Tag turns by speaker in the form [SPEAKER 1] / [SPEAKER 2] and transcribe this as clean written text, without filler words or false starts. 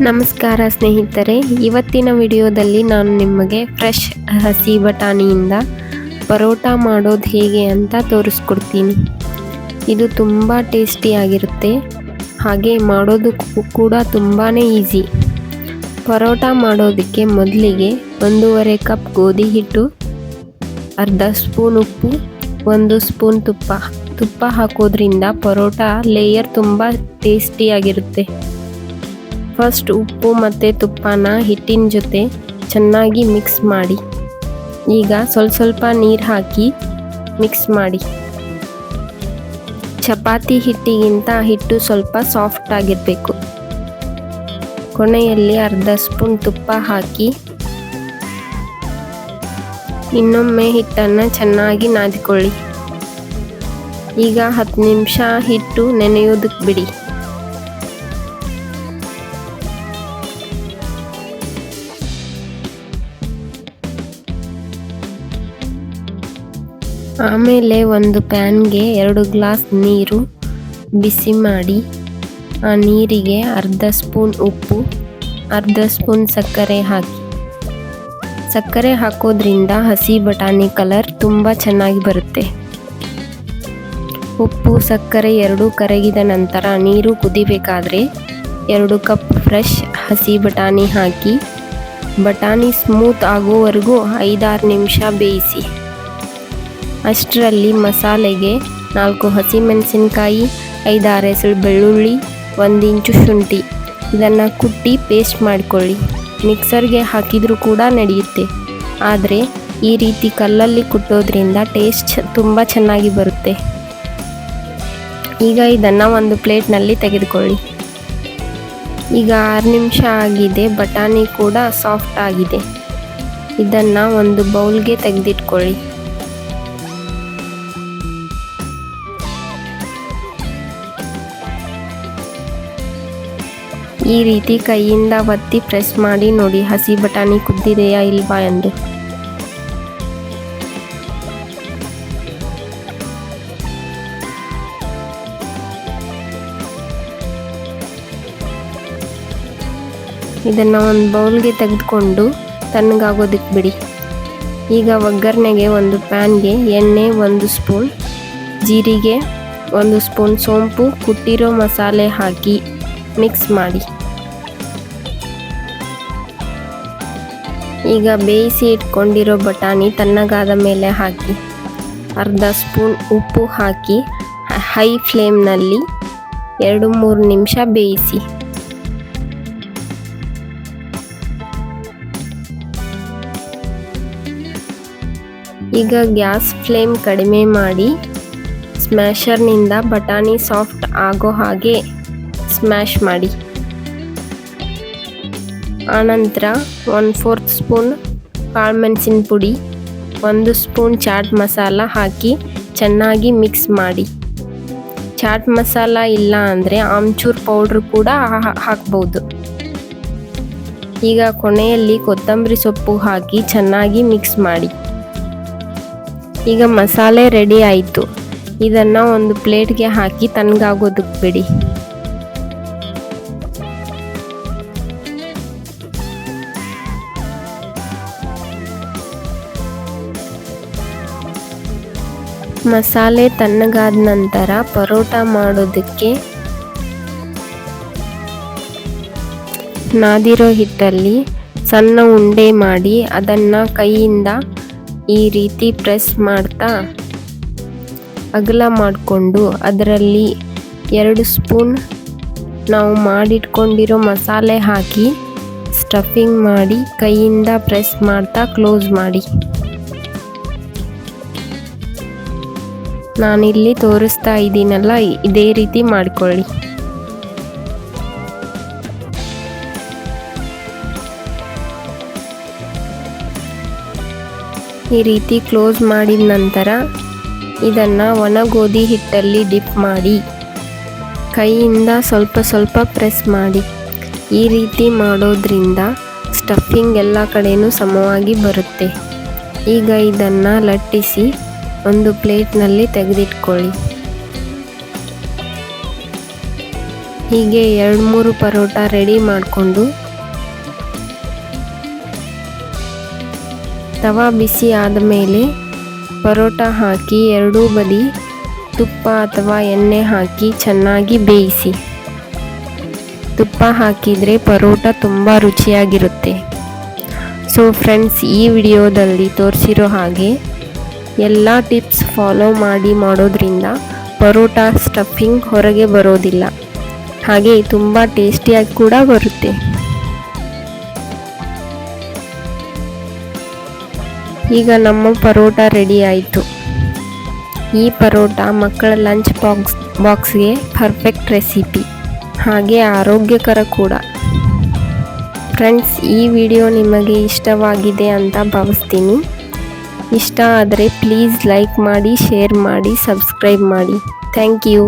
[SPEAKER 1] ನಮಸ್ಕಾರ ಸ್ನೇಹಿತರೆ, ಇವತ್ತಿನ ವಿಡಿಯೋದಲ್ಲಿ ನಾನು ನಿಮಗೆ ಫ್ರೆಶ್ ಹಸಿ ಬಟಾಣಿಯಿಂದ ಪರೋಟ ಮಾಡೋದು ಹೇಗೆ ಅಂತ ತೋರಿಸ್ಕೊಡ್ತೀನಿ. ಇದು ತುಂಬ ಟೇಸ್ಟಿಯಾಗಿರುತ್ತೆ, ಹಾಗೆ ಮಾಡೋದು ಕೂಡ ತುಂಬಾ ಈಸಿ. ಪರೋಟ ಮಾಡೋದಕ್ಕೆ ಮೊದಲಿಗೆ 1.5 ಕಪ್ ಗೋಧಿ ಹಿಟ್ಟು, ಅರ್ಧ ಸ್ಪೂನ್ ಉಪ್ಪು, 1 ಸ್ಪೂನ್ ತುಪ್ಪ ಹಾಕೋದ್ರಿಂದ ಪರೋಟ ಲೇಯರ್ ತುಂಬ ಟೇಸ್ಟಿಯಾಗಿರುತ್ತೆ. ಫಸ್ಟ್ ಉಪ್ಪು ಮತ್ತು ತುಪ್ಪನ ಹಿಟ್ಟಿನ ಜೊತೆ ಚೆನ್ನಾಗಿ ಮಿಕ್ಸ್ ಮಾಡಿ. ಈಗ ಸ್ವಲ್ಪ ನೀರು ಹಾಕಿ ಮಿಕ್ಸ್ ಮಾಡಿ. ಚಪಾತಿ ಹಿಟ್ಟಿಗಿಂತ ಹಿಟ್ಟು ಸ್ವಲ್ಪ ಸಾಫ್ಟ್ ಆಗಿರಬೇಕು. ಕೊನೆಯಲ್ಲಿ ಅರ್ಧ ಸ್ಪೂನ್ ತುಪ್ಪ ಹಾಕಿ ಇನ್ನೊಮ್ಮೆ ಹಿಟ್ಟನ್ನು ಚೆನ್ನಾಗಿ ನಾದಿಕೊಳ್ಳಿ. ಈಗ 10 ನಿಮಿಷ ಹಿಟ್ಟು ನೆನೆಯೋದಕ್ಕೆ ಬಿಡಿ. ಆಮೇಲೆ ಒಂದು ಪ್ಯಾನ್ಗೆ 2 ಗ್ಲಾಸ್ ನೀರು ಬಿಸಿ ಮಾಡಿ, ಆ ನೀರಿಗೆ ಅರ್ಧ ಸ್ಪೂನ್ ಉಪ್ಪು, ಅರ್ಧ ಸ್ಪೂನ್ ಸಕ್ಕರೆ ಹಾಕಿ. ಸಕ್ಕರೆ ಹಾಕೋದ್ರಿಂದ ಹಸಿ ಬಟಾಣಿ ಕಲರ್ ತುಂಬ ಚೆನ್ನಾಗಿ ಬರುತ್ತೆ. ಉಪ್ಪು ಸಕ್ಕರೆ ಎರಡೂ ಕರಗಿದ ನಂತರ ನೀರು ಕುದಿಬೇಕಾದ್ರೆ 2 ಕಪ್ ಫ್ರೆಶ್ ಹಸಿ ಬಟಾಣಿ ಹಾಕಿ ಬಟಾಣಿ ಸ್ಮೂತ್ ಆಗೋವರೆಗೂ 5-6 ನಿಮಿಷ ಬೇಯಿಸಿ. ಅಷ್ಟರಲ್ಲಿ ಮಸಾಲೆಗೆ 4 ಹಸಿಮೆಣಸಿನಕಾಯಿ, 5-6 ಎಸಳು ಬೆಳ್ಳುಳ್ಳಿ, 1 ಇಂಚು ಶುಂಠಿ ಇದನ್ನು ಕುಟ್ಟಿ ಪೇಸ್ಟ್ ಮಾಡಿಕೊಳ್ಳಿ. ಮಿಕ್ಸರ್ಗೆ ಹಾಕಿದರೂ ಕೂಡ ನಡೆಯುತ್ತೆ, ಆದರೆ ಈ ರೀತಿ ಕಲ್ಲಲ್ಲಿ ಕುಟ್ಟೋದ್ರಿಂದ ಟೇಸ್ಟ್ ತುಂಬ ಚೆನ್ನಾಗಿ ಬರುತ್ತೆ. ಈಗ ಇದನ್ನು ಒಂದು ಪ್ಲೇಟ್ನಲ್ಲಿ ತೆಗೆದುಕೊಳ್ಳಿ. ಈಗ 6 ನಿಮಿಷ ಆಗಿದೆ, ಬಟಾಣಿ ಕೂಡ ಸಾಫ್ಟ್ ಆಗಿದೆ. ಇದನ್ನು ಒಂದು ಬೌಲ್ಗೆ ತೆಗೆದಿಟ್ಕೊಳ್ಳಿ. ಈ ರೀತಿ ಕೈಯಿಂದ ಒತ್ತಿ ಪ್ರೆಸ್ ಮಾಡಿ ನೋಡಿ ಹಸಿ ಬಟಾಣಿ ಕುದ್ದಿದೆಯಾ ಇಲ್ವಾ ಎಂದು. ಇದನ್ನು ಒಂದು ಬೌಲ್ಗೆ ತೆಗೆದುಕೊಂಡು ತಣ್ಣಗಾಗೋದಕ್ಕೆ ಬಿಡಿ. ಈಗ ಒಗ್ಗರಣೆಗೆ ಒಂದು ಪ್ಯಾನ್ಗೆ ಎಣ್ಣೆ 1 ಸ್ಪೂನ್, ಜೀರಿಗೆ 1 ಸ್ಪೂನ್, ಸೋಂಪು, ಕುಟ್ಟಿರೋ ಮಸಾಲೆ ಹಾಕಿ ಮಿಕ್ಸ್ ಮಾಡಿ. ಈಗ ಬೇಯಿಸಿ ಇಟ್ಕೊಂಡಿರೋ ಬಟಾಣಿ ತಣ್ಣಗಾದ ಮೇಲೆ ಹಾಕಿ ಅರ್ಧ ಸ್ಪೂನ್ ಉಪ್ಪು ಹಾಕಿ ಹೈ ಫ್ಲೇಮ್ನಲ್ಲಿ 2-3 ನಿಮಿಷ ಬೇಯಿಸಿ. ಈಗ ಗ್ಯಾಸ್ ಫ್ಲೇಮ್ ಕಡಿಮೆ ಮಾಡಿ ಸ್ಮ್ಯಾಶರ್ನಿಂದ ಬಟಾಣಿ ಸಾಫ್ಟ್ ಆಗೋ ಹಾಗೆ ಸ್ಮ್ಯಾಶ್ ಮಾಡಿ. ಆನಂತರ 1/4 ಸ್ಪೂನ್ ಕಾಳುಮೆಣಸಿನ ಪುಡಿ, 1 ಸ್ಪೂನ್ ಚಾಟ್ ಮಸಾಲ ಹಾಕಿ ಚೆನ್ನಾಗಿ ಮಿಕ್ಸ್ ಮಾಡಿ. ಚಾಟ್ ಮಸಾಲ ಇಲ್ಲ ಅಂದರೆ ಆಮ್ಚೂರ್ ಪೌಡ್ರ್ ಕೂಡ ಹಾಕ್ಬೋದು. ಈಗ ಕೊನೆಯಲ್ಲಿ ಕೊತ್ತಂಬರಿ ಸೊಪ್ಪು ಹಾಕಿ ಚೆನ್ನಾಗಿ ಮಿಕ್ಸ್ ಮಾಡಿ. ಈಗ ಮಸಾಲೆ ರೆಡಿ ಆಯಿತು. ಇದನ್ನು ಒಂದು ಪ್ಲೇಟ್ಗೆ ಹಾಕಿ ತಣ್ಣಗಾಗೋದಕ್ಕೆ ಬಿಡಿ. ಮಸಾಲೆ ತಣ್ಣಗಾದ ನಂತರ ಪರೋಟ ಮಾಡೋದಕ್ಕೆ ನಾದಿರೋ ಹಿಟ್ಟಲ್ಲಿ ಸಣ್ಣ ಉಂಡೆ ಮಾಡಿ ಅದನ್ನು ಕೈಯಿಂದ ಈ ರೀತಿ ಪ್ರೆಸ್ ಮಾಡ್ತಾ ಅಗಲ ಮಾಡಿಕೊಂಡು ಅದರಲ್ಲಿ 2 ಸ್ಪೂನ್ ನಾವು ಮಾಡಿಟ್ಕೊಂಡಿರೋ ಮಸಾಲೆ ಹಾಕಿ ಸ್ಟಫಿಂಗ್ ಮಾಡಿ ಕೈಯಿಂದ ಪ್ರೆಸ್ ಮಾಡ್ತಾ ಕ್ಲೋಸ್ ಮಾಡಿ. ನಾನಿಲ್ಲಿ ತೋರಿಸ್ತಾ ಇದ್ದೀನಲ್ಲ, ಇದೇ ರೀತಿ ಮಾಡಿಕೊಳ್ಳಿ. ಈ ರೀತಿ ಕ್ಲೋಸ್ ಮಾಡಿದ ನಂತರ ಇದನ್ನು ಒಣ ಗೋಧಿ ಹಿಟ್ಟಲ್ಲಿ ಡಿಪ್ ಮಾಡಿ ಕೈಯಿಂದ ಸ್ವಲ್ಪ ಪ್ರೆಸ್ ಮಾಡಿ. ಈ ರೀತಿ ಮಾಡೋದ್ರಿಂದ ಸ್ಟಫಿಂಗ್ ಎಲ್ಲ ಕಡೆನೂ ಸಮವಾಗಿ ಬರುತ್ತೆ. ಈಗ ಇದನ್ನು ಲಟ್ಟಿಸಿ ಒಂದು ಪ್ಲೇಟ್ನಲ್ಲಿ ತೆಗೆದಿಟ್ಕೊಳ್ಳಿ. ಹೀಗೆ 2-3 ಪರೋಟ ರೆಡಿ ಮಾಡಿಕೊಂಡು ತವಾ ಬಿಸಿ ಆದಮೇಲೆ ಪರೋಟ ಹಾಕಿ ಎರಡೂ ಬದಿ ತುಪ್ಪ ಅಥವಾ ಎಣ್ಣೆ ಹಾಕಿ ಚೆನ್ನಾಗಿ ಬೇಯಿಸಿ. ತುಪ್ಪ ಹಾಕಿದರೆ ಪರೋಟ ತುಂಬ ರುಚಿಯಾಗಿರುತ್ತೆ. ಸೊ ಫ್ರೆಂಡ್ಸ್, ಈ ವಿಡಿಯೋದಲ್ಲಿ ತೋರಿಸಿರೋ ಹಾಗೆ ಎಲ್ಲ ಟಿಪ್ಸ್ ಫಾಲೋ ಮಾಡಿ ಮಾಡೋದ್ರಿಂದ ಪರೋಟ ಸ್ಟಫಿಂಗ್ ಹೊರಗೆ ಬರೋದಿಲ್ಲ, ಹಾಗೆ ತುಂಬ ಟೇಸ್ಟಿಯಾಗಿ ಕೂಡ ಬರುತ್ತೆ. ಈಗ ನಮ್ಮ ಪರೋಟ ರೆಡಿ ಆಯಿತು. ಈ ಪರೋಟ ಮಕ್ಕಳ ಲಂಚ್ ಬಾಕ್ಸ್ಗೆ ಪರ್ಫೆಕ್ಟ್ ರೆಸಿಪಿ, ಹಾಗೆ ಆರೋಗ್ಯಕರ ಕೂಡ. ಫ್ರೆಂಡ್ಸ್, ಈ ವಿಡಿಯೋ ನಿಮಗೆ ಇಷ್ಟವಾಗಿದೆ ಅಂತ ಭಾವಿಸ್ತೀನಿ. ಇಷ್ಟ ಆದರೆ ಪ್ಲೀಸ್ ಲೈಕ್ ಮಾಡಿ, ಶೇರ್ ಮಾಡಿ, ಸಬ್ಸ್ಕ್ರೈಬ್ ಮಾಡಿ. Thank you.